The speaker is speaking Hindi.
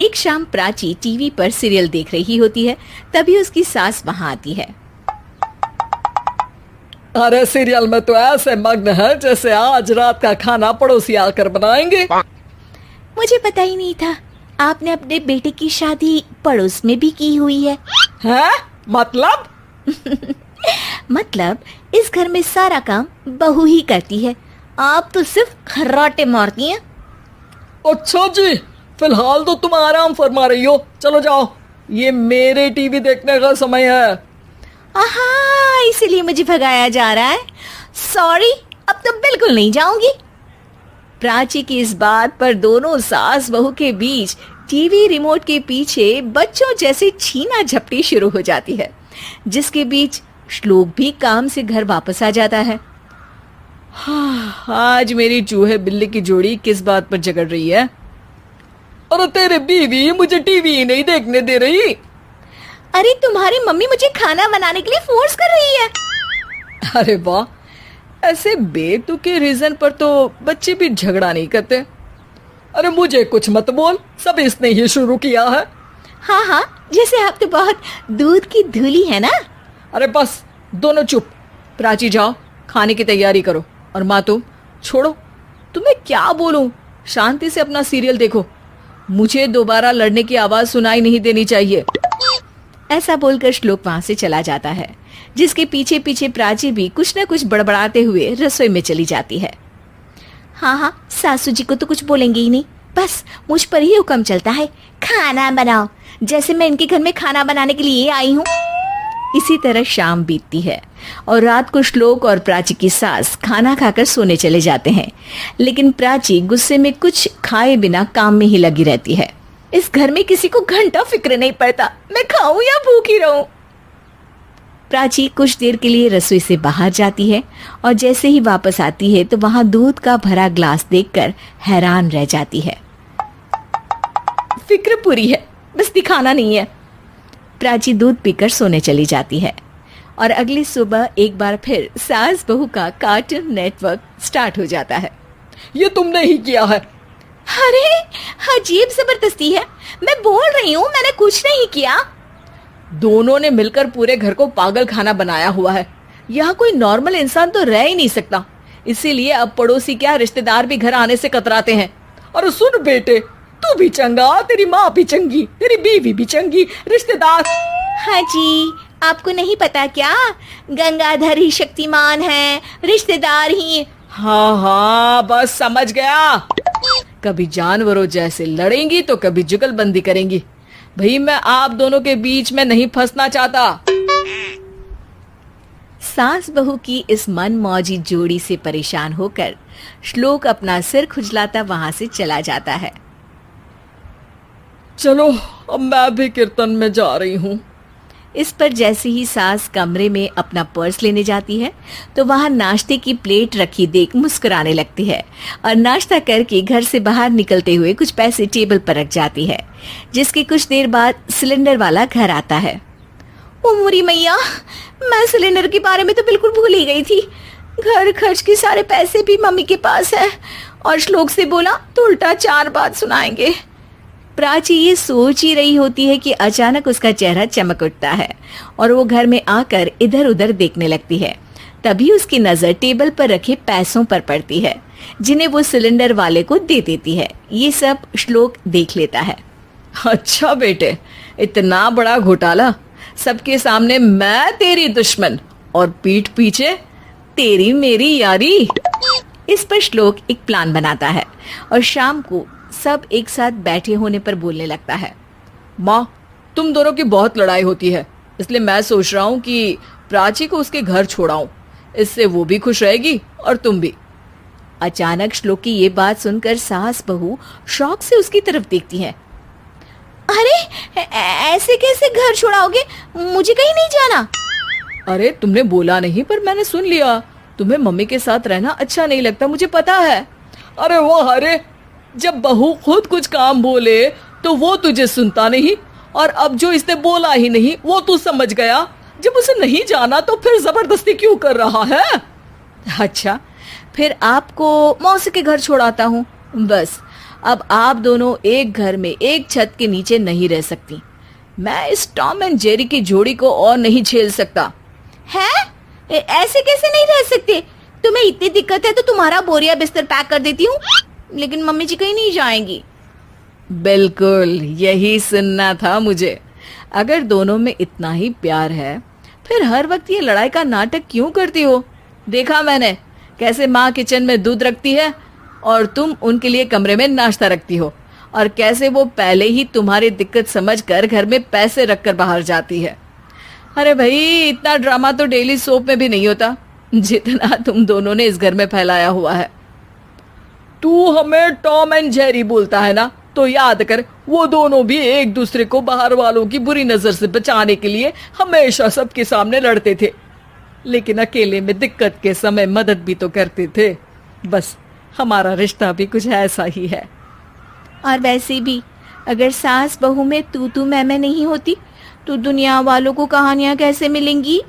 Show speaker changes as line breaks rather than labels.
एक शाम प्राची टीवी पर सीरियल देख रही होती है। तभी उसकी सास वहाँ आती है।
अरे सीरियल में तो ऐसे मग्न है जैसे आज रात का खाना पड़ोसी आकर बनाएंगे।
मुझे पता ही नहीं था आपने अपने बेटे की शादी पड़ोस में भी की हुई है।
हैं? मतलब?
मतलब इस घर में सारा काम बहू ही करती है, आप तो सिर्फ खर्राटे मारती हैं।
अच्छा जी, फिलहाल तो तुम आराम फरमा रही हो, चलो जाओ, ये मेरे टीवी देखने का समय है।
आहा, इसीलिए मुझे भगाया जा रहा है। सॉरी, अब तो बिल्कुल नहीं जाऊंगी। प्राची की इस बात पर दोनों सास बहू के बीच टीवी रिमोट के पीछे बच्चों जैसे छीना झपटी शुरू हो जाती है, जिसके बीच श्लोक भी काम से घर वापस आ जाता है।
आज मेरी चूहे बिल्ली की जोड़ी किस बात पर झगड़ रही है? अरे तेरे बीवी मुझे टीवी ही नहीं देखने दे रही।
अरे तुम्हारी मम्मी मुझे खाना बनाने के लिए फोर्स कर रही है।
अरे वाह, ऐसे बेतुके रीजन पर तो बच्चे भी झगड़ा नहीं करते। अरे मुझे कुछ मत बोल, सब इसने ही शुरू किया है।
हाँ हाँ, जैसे आप तो बहुत दूध की धूली है ना।
अरे बस दोनों चुप। प्राची जाओ, खाने की तैयारी करो। और माँ तुम छोड़ो, तुम्हें क्या बोलूं, शांति से अपना सीरियल देखो, मुझे दोबारा लड़ने की आवाज सुनाई नहीं देनी चाहिए।
ऐसा बोलकर श्लोक वहां से चला जाता है, जिसके पीछे पीछे प्राची भी कुछ न कुछ बड़बड़ाते हुए रसोई में चली जाती है। हाँ हाँ, सासू जी को तो कुछ बोलेंगे ही नहीं, बस मुझ पर ही हुक्म चलता है, खाना बनाओ, जैसे मैं इनके घर में खाना बनाने के लिए आई हूँ। इसी तरह शाम बीतती है और रात को श्लोक और प्राची की सास खाना खाकर सोने चले जाते हैं, लेकिन प्राची गुस्से में कुछ खाए बिना काम में ही लगी रहती है। इस घर में किसी को घंटा फिक्र नहीं पड़ता, मैं खाऊं या भूखी रहूं। प्राची कुछ देर के लिए रसोई से बाहर जाती है और जैसे ही वापस आती है तो वहां दूध का भरा ग्लास देखकर हैरान रह जाती है। फिक्र पूरी है, बस दिखाना नहीं है। प्राची दूध पीकर सोने चली जाती है और अगली सुबह एक बार फिर सास बहू का कार्टून नेटवर्क स्टार्ट हो जाता है।
ये तुमने ही किया है।
अरे अजीब जबरदस्ती है, मैं बोल रही हूँ मैंने कुछ नहीं किया।
दोनों ने मिलकर पूरे घर को पागल खाना बनाया हुआ है। यहाँ कोई नॉर्मल इंसान तो रह ही नहीं सकता, इसीलिए अब पड़ोसी क्या रिश्तेदार भी घर आने से कतराते हैं। और सुन बेटे, तू भी चंगा, तेरी माँ भी चंगी, तेरी बीवी भी चंगी, रिश्तेदार।
हाँ जी, आपको नहीं पता क्या, गंगाधर ही शक्तिमान है, रिश्तेदार ही।
हाँ हाँ, बस समझ गया। कभी जानवरों जैसे लड़ेंगी तो कभी जुगलबंदी करेंगी। भाई मैं आप दोनों के बीच में नहीं फंसना चाहता।
सास बहू की इस मनमौजी जोड़ी से परेशान होकर श्लोक अपना सिर खुजलाता वहां से चला जाता है।
चलो अब मैं भी कीर्तन में जा रही हूँ।
इस पर जैसे ही सास कमरे में अपना पर्स लेने जाती है तो वहां नाश्ते की प्लेट रखी देख मुस्कुराने लगती है और नाश्ता करके घर से बाहर निकलते हुए कुछ पैसे टेबल पर रख जाती है, जिसके कुछ देर बाद सिलेंडर वाला घर आता है। ओ मुरी मैया, मैं सिलेंडर के बारे में तो बिल्कुल भूल ही गई थी। घर खर्च के सारे पैसे भी मम्मी के पास है और श्लोक से बोला तो उल्टा 4 बात सुनाएंगे। प्राची ये सोच ही रही होती है कि अचानक उसका चेहरा चमक उठता है और वो घर में आकर इधर उधर देखने लगती है। तभी उसकी नजर टेबल पर रखे पैसों पर पड़ती है, जिन्हें वो सिलेंडर वाले को दे देती है। ये सब श्लोक देख लेता है।
अच्छा बेटे, इतना बड़ा घोटाला, सबके सामने मैं तेरी दुश्मन और पीठ पीछे तेरी मेरी यारी। इस पर श्लोक एक प्लान बनाता है और शाम को सब एक साथ बैठे होने पर बोलने लगता है। माँ, तुम दोनों की बहुत लड़ाई होती है, इसलिए मैं सोच रहा हूँ कि प्राची को उसके घर छोड़ाऊं, इससे वो भी खुश रहेगी और तुम भी।
अचानक श्लोक की ये बात सुनकर सास बहू शौक से उसकी तरफ देखती हैं। अरे ऐसे कैसे घर छोड़ाओगे, मुझे कहीं नहीं जाना।
अरे तुमने बोला नहीं पर मैंने सुन लिया, तुम्हें मम्मी के साथ रहना अच्छा नहीं लगता, मुझे पता है। अरे वाह, अरे जब बहू खुद कुछ काम बोले तो वो तुझे सुनता नहीं, और अब जो इसने बोला ही नहीं वो तू समझ गया। जब उसे नहीं जाना तो फिर जबरदस्ती क्यों कर रहा है?
अच्छा, फिर आपको मौसी के घर छोड़ाता हूँ, बस
अब आप दोनों एक घर में एक छत के नीचे नहीं रह सकती। मैं इस टॉम एंड जेरी की जोड़ी को और नहीं झेल सकता।
है? ऐसे कैसे नहीं रह सकते? तुम्हें इतनी दिक्कत है तो तुम्हारा बोरिया बिस्तर पैक कर देती हूँ, लेकिन मम्मी जी कहीं नहीं जाएंगी।
बिल्कुल यही सुनना था मुझे। अगर दोनों में इतना ही प्यार है फिर हर वक्त ये लड़ाई का नाटक क्यों करती हो? देखा मैंने कैसे माँ किचन में दूध रखती है और तुम उनके लिए कमरे में नाश्ता रखती हो, और कैसे वो पहले ही तुम्हारी दिक्कत समझकर घर में पैसे रखकर बाहर जाती है। अरे भाई, इतना ड्रामा तो डेली सोप में भी नहीं होता जितना तुम दोनों ने इस घर में फैलाया हुआ है। तू हमें टॉम एंड जेरी बोलता है ना, तो याद कर वो दोनों भी एक दूसरे को बाहर वालों की बुरी नजर से बचाने के लिए हमेशा सबके सामने लड़ते थे, लेकिन अकेले में दिक्कत के समय मदद भी तो करते थे। बस हमारा रिश्ता भी कुछ ऐसा ही है।
और वैसे भी अगर सास बहू में तू मैं नहीं होती तो दुनिया वालों को कहानियां कैसे मिलेंगी?